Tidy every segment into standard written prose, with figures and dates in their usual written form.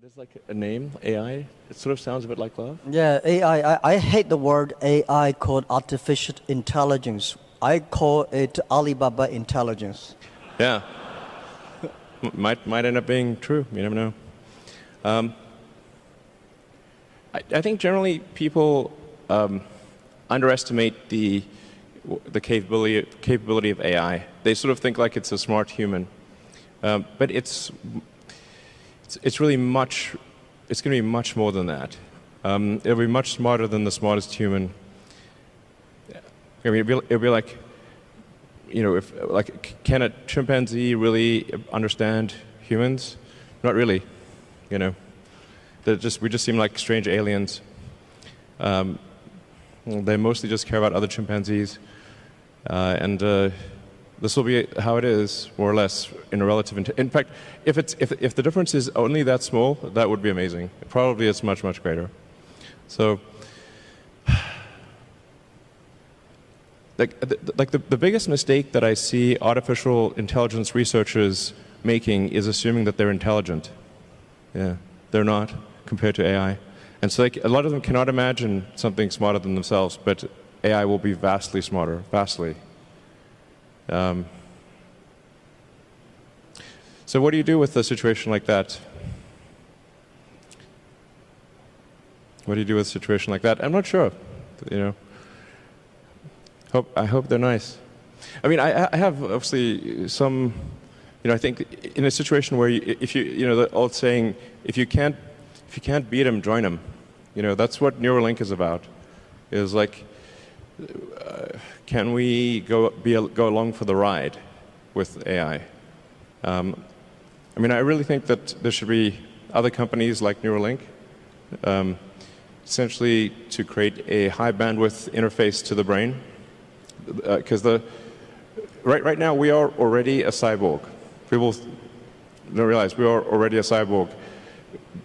There's like a name, AI. It sort of sounds a bit like love. Yeah, AI. I hate the word AI called artificial intelligence. I call it Alibaba intelligence. Yeah. Might end up being true. You never know. I think generally people underestimate the capability of AI. They sort of think like it's a smart human, but it's really much. It's going to be much more than that. It'll be much smarter than the smartest human. I mean, it'll be like, you know, if like, can a chimpanzee really understand humans? Not really. You know, we just seem like strange aliens. They mostly just care about other chimpanzees, and this will be how it is, more or less, in a relative. In fact, if the difference is only that small, that would be amazing. Probably it's much greater. So, the biggest mistake that I see artificial intelligence researchers making is assuming that they're intelligent. Yeah, they're not compared to AI. And so a lot of them cannot imagine something smarter than themselves, but AI will be vastly smarter, vastly. So what do you do with a situation like that? What do you do with a situation like that? I'm not sure. You know, I hope they're nice. I mean, I have obviously some. You know, I think in a situation where you know, the old saying, if you can't beat them, join them. You know, that's what Neuralink is about. Is like, can we go along for the ride with AI? I mean, I really think that there should be other companies like Neuralink, essentially to create a high bandwidth interface to the brain, because right now we are already a cyborg. People don't realize we are already a cyborg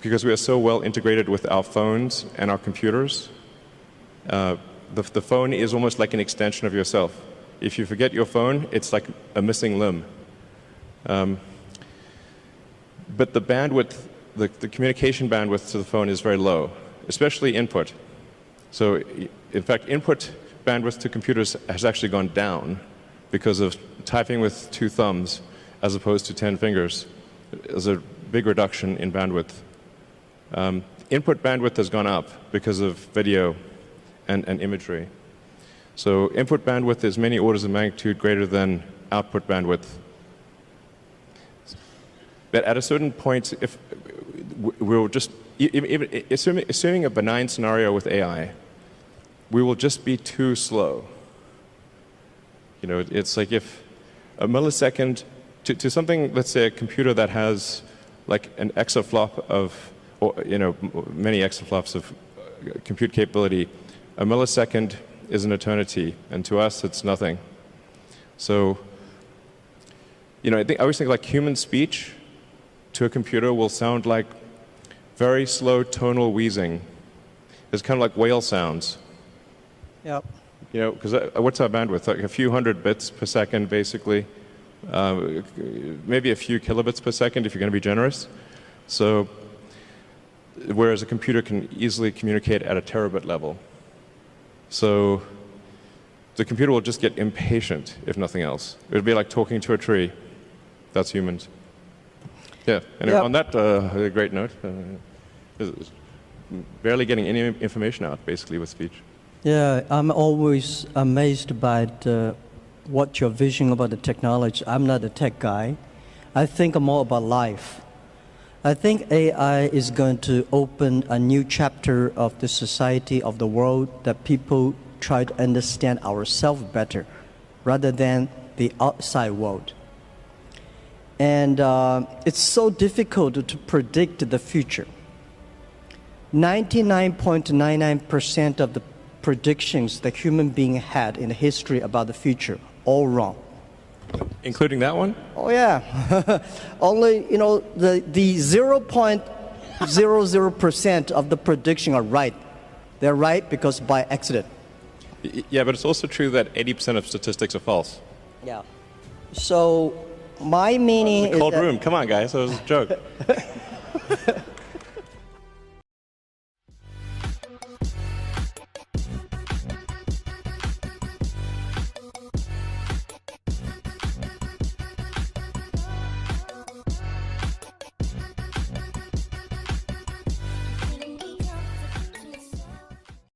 because we are so well integrated with our phones and our computers. The phone is almost like an extension of yourself. If you forget your phone, it's like a missing limb. But the bandwidth, the communication bandwidth to the phone is very low, especially input. So, in fact, input bandwidth to computers has actually gone down because of typing with 2 thumbs as opposed to 10 fingers. There's a big reduction in bandwidth. Input bandwidth has gone up because of video and imagery. So input bandwidth is many orders of magnitude greater than output bandwidth. But at a certain point, if we'll just, assuming a benign scenario with AI, we will just be too slow. You know, it's like if a millisecond to something, let's say a computer that has like an exaflop of, or, you know, many exaflops of compute capability, a millisecond is an eternity, and to us it's nothing. So, you know, I always think like human speech to a computer will sound like very slow tonal wheezing. It's kind of like whale sounds. Yep. You know, because what's our bandwidth? Like a few hundred bits per second, basically. Maybe a few kilobits per second if you're going to be generous. So, whereas a computer can easily communicate at a terabit level. So, the computer will just get impatient, if nothing else. It would be like talking to a tree. That's humans. Yeah, anyway, on that great note, barely getting any information out, basically, with speech. Yeah, I'm always amazed by what your vision about the technology. I'm not a tech guy. I think more about life. I think AI is going to open a new chapter of the society, of the world, that people try to understand ourselves better rather than the outside world. And it's so difficult to predict the future. 99.99% of the predictions that human being had in the history about the future, all wrong. Including that one? Oh yeah. Only, you know, the 0.00% of the prediction are right. They're right because by accident. Yeah, but it's also true that 80% of statistics are false. Yeah. So my meaning is cold room. Come on, guys. That was a joke.